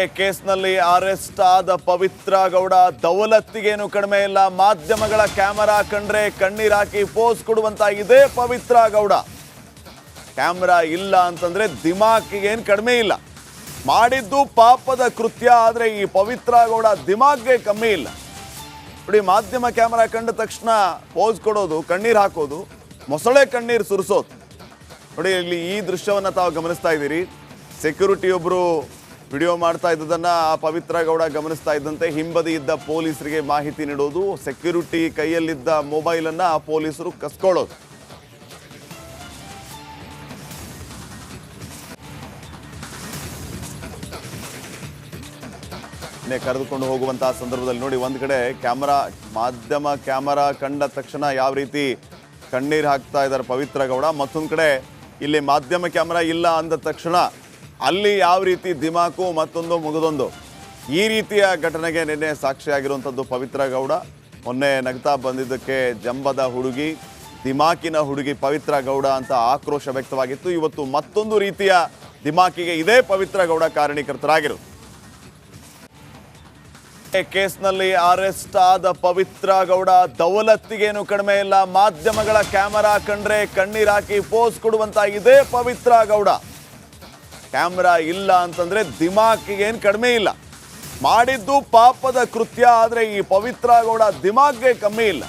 ಕೇಸ್ನಲ್ಲಿ ಅರೆಸ್ಟ್ ಆದ ಪವಿತ್ರ ಗೌಡ ದೌಲತ್ತಿಗೇನು ಕಡಿಮೆ ಇಲ್ಲ. ಮಾಧ್ಯಮಗಳ ಕ್ಯಾಮೆರಾ ಕಂಡ್ರೆ ಕಣ್ಣೀರ್ ಹಾಕಿ ಪೋಸ್ ಕೊಡುವಂತ ಇದೇ ಪವಿತ್ರ ಗೌಡ. ಕ್ಯಾಮೆರಾ ಇಲ್ಲ ಅಂತಂದ್ರೆ ದಿಮಾಕಿಗೇನು ಕಡಿಮೆ ಇಲ್ಲ. ಮಾಡಿದ್ದು ಪಾಪದ ಕೃತ್ಯ, ಆದ್ರೆ ಈ ಪವಿತ್ರ ಗೌಡ ದಿಮಾಕ್ಗೆ ಕಮ್ಮಿ ಇಲ್ಲ. ನೋಡಿ, ಮಾಧ್ಯಮ ಕ್ಯಾಮೆರಾ ಕಂಡ ತಕ್ಷಣ ಪೋಸ್ ಕೊಡೋದು, ಕಣ್ಣೀರ್ ಹಾಕೋದು, ಮೊಸಳೆ ಕಣ್ಣೀರ್ ಸುರಿಸೋದು. ನೋಡಿ, ಇಲ್ಲಿ ಈ ದೃಶ್ಯವನ್ನ ತಾವು ಗಮನಿಸ್ತಾ ಇದ್ದೀರಿ. ಸೆಕ್ಯೂರಿಟಿ ಒಬ್ರು ವಿಡಿಯೋ ಮಾಡ್ತಾ ಇದ್ದದನ್ನ ಪವಿತ್ರ ಗೌಡ ಗಮನಿಸ್ತಾ ಇದ್ದಂತೆ ಹಿಂಬದಿ ಇದ್ದ ಪೊಲೀಸರಿಗೆ ಮಾಹಿತಿ ನೀಡೋದು, ಸೆಕ್ಯೂರಿಟಿ ಕೈಯಲ್ಲಿದ್ದ ಮೊಬೈಲ್ ಅನ್ನ ಪೊಲೀಸರು ಕಸ್ಕೊಳ್ಳೋದು. ಕರೆದುಕೊಂಡು ಹೋಗುವಂತಹ ಸಂದರ್ಭದಲ್ಲಿ ನೋಡಿ, ಒಂದ್ ಕಡೆ ಮಾಧ್ಯಮ ಕ್ಯಾಮರಾ ಕಂಡ ತಕ್ಷಣ ಯಾವ ರೀತಿ ಕಣ್ಣೀರ್ ಹಾಕ್ತಾ ಇದ್ದಾರೆ ಪವಿತ್ರ ಗೌಡ, ಮತ್ತೊಂದು ಕಡೆ ಇಲ್ಲಿ ಮಾಧ್ಯಮ ಕ್ಯಾಮರಾ ಇಲ್ಲ ಅಂದ ತಕ್ಷಣ ಅಲ್ಲಿ ಯಾವ ರೀತಿ ದಿಮಾಕು ಮತ್ತೊಂದು ಮುಗಿದೊಂದು, ಈ ರೀತಿಯ ಘಟನೆಗೆ ನಿನ್ನೆ ಸಾಕ್ಷಿಯಾಗಿರುವಂಥದ್ದು ಪವಿತ್ರ ಗೌಡ. ಮೊನ್ನೆ ನಗ್ತಾ ಬಂದಿದ್ದಕ್ಕೆ ಜಂಬದ ಹುಡುಗಿ, ದಿಮಾಕಿನ ಹುಡುಗಿ ಪವಿತ್ರ ಗೌಡ ಅಂತ ಆಕ್ರೋಶ ವ್ಯಕ್ತವಾಗಿತ್ತು. ಇವತ್ತು ಮತ್ತೊಂದು ರೀತಿಯ ದಿಮಾಕಿಗೆ ಇದೇ ಪವಿತ್ರ ಗೌಡ ಕಾರಣೀಕರ್ತರಾಗಿರು. ಕೇಸ್ನಲ್ಲಿ ಅರೆಸ್ಟ್ ಆದ ಪವಿತ್ರ ಗೌಡ ದೌಲತ್ತಿಗೇನು ಕಡಿಮೆ ಇಲ್ಲ. ಮಾಧ್ಯಮಗಳ ಕ್ಯಾಮೆರಾ ಕಂಡ್ರೆ ಕಣ್ಣೀರ್ ಹಾಕಿ ಪೋಸ್ ಕೊಡುವಂತ ಇದೇ ಪವಿತ್ರ ಗೌಡ. ಕ್ಯಾಮೆರಾ ಇಲ್ಲ ಅಂತಂದ್ರೆ ದಿಮಾಕಿಗೇನು ಕಡಿಮೆ ಇಲ್ಲ. ಮಾಡಿದ್ದು ಪಾಪದ ಕೃತ್ಯ, ಆದ್ರೆ ಈ ಪವಿತ್ರ ಗೌಡ ದಿಮಾಕ್ಗೆ ಕಮ್ಮಿ ಇಲ್ಲ.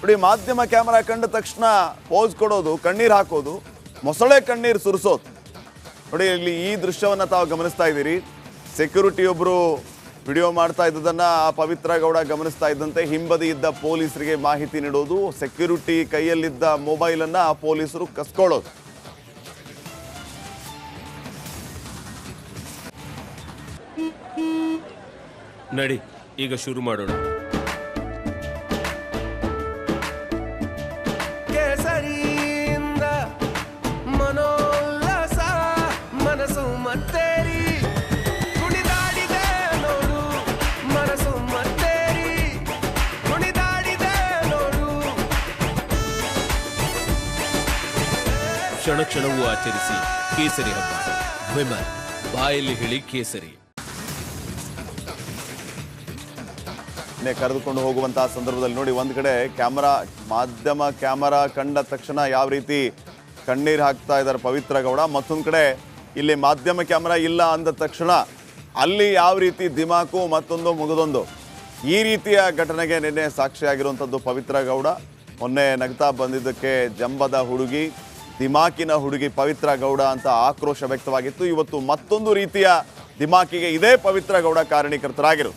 ನೋಡಿ, ಮಾಧ್ಯಮ ಕ್ಯಾಮೆರಾ ಕಂಡ ತಕ್ಷಣ ಪೋಸ್ ಕೊಡೋದು, ಕಣ್ಣೀರ್ ಹಾಕೋದು, ಮೊಸಳೆ ಕಣ್ಣೀರ್ ಸುರಿಸೋದು. ನೋಡಿ, ಇಲ್ಲಿ ಈ ದೃಶ್ಯವನ್ನ ತಾವು ಗಮನಿಸ್ತಾ ಇದ್ದೀರಿ. ಸೆಕ್ಯೂರಿಟಿ ಒಬ್ರು ವಿಡಿಯೋ ಮಾಡ್ತಾ ಇದ್ದದನ್ನ ಪವಿತ್ರ ಗೌಡ ಗಮನಿಸ್ತಾ ಇದ್ದಂತೆ ಹಿಂಬದಿ ಇದ್ದ ಪೊಲೀಸರಿಗೆ ಮಾಹಿತಿ ನೀಡೋದು, ಸೆಕ್ಯೂರಿಟಿ ಕೈಯಲ್ಲಿದ್ದ ಮೊಬೈಲ್ ಅನ್ನ ಪೊಲೀಸರು ಕಸ್ಕೊಳ್ಳೋದು. ನಡಿ, ಈಗ ಶುರು ಮಾಡೋಣ. ಕೇಸರಿಯಿಂದ ಮನೋಲ್ಲಾಸ ಮನಸ್ಸು ಮತ್ತೇರಿ ಕುಣಿದಾಡಿದೆ ನೋಡು, ಮನಸ್ಸು ಮತ್ತೇರಿ ಕುಣಿದಾಡಿದೆ ನೋಡು. ಕ್ಷಣ ಕ್ಷಣವೂ ಆಚರಿಸಿ ಕೇಸರಿ ಹಬ್ಬ. ವಿಮಲ್ ಬಾಯಲ್ಲಿ ಹೇಳಿ ಕೇಸರಿ. ಕರೆದುಕೊಂಡು ಹೋಗುವಂತಹ ಸಂದರ್ಭದಲ್ಲಿ ನೋಡಿ, ಒಂದ್ ಕಡೆ ಮಾಧ್ಯಮ ಕ್ಯಾಮರಾ ಕಂಡ ತಕ್ಷಣ ಯಾವ ರೀತಿ ಕಣ್ಣೀರ್ ಹಾಕ್ತಾ ಇದ್ದಾರೆ ಪವಿತ್ರ ಗೌಡ, ಮತ್ತೊಂದು ಕಡೆ ಇಲ್ಲಿ ಮಾಧ್ಯಮ ಕ್ಯಾಮರಾ ಇಲ್ಲ ಅಂದ ತಕ್ಷಣ ಅಲ್ಲಿ ಯಾವ ರೀತಿ ದಿಮಾಕು ಮತ್ತೊಂದು ಮುಗಿದೊಂದು, ಈ ರೀತಿಯ ಘಟನೆಗೆ ನಿನ್ನೆ ಸಾಕ್ಷಿಯಾಗಿರುವಂಥದ್ದು ಪವಿತ್ರ ಗೌಡ. ಮೊನ್ನೆ ನಗ್ತಾ ಬಂದಿದ್ದಕ್ಕೆ ಜಂಬದ ಹುಡುಗಿ, ದಿಮಾಕಿನ ಹುಡುಗಿ ಪವಿತ್ರ ಗೌಡ ಅಂತ ಆಕ್ರೋಶ ವ್ಯಕ್ತವಾಗಿತ್ತು. ಇವತ್ತು ಮತ್ತೊಂದು ರೀತಿಯ ದಿಮಾಕಿಗೆ ಇದೇ ಪವಿತ್ರ ಗೌಡ ಕಾರಣೀಕರ್ತರಾಗಿರು.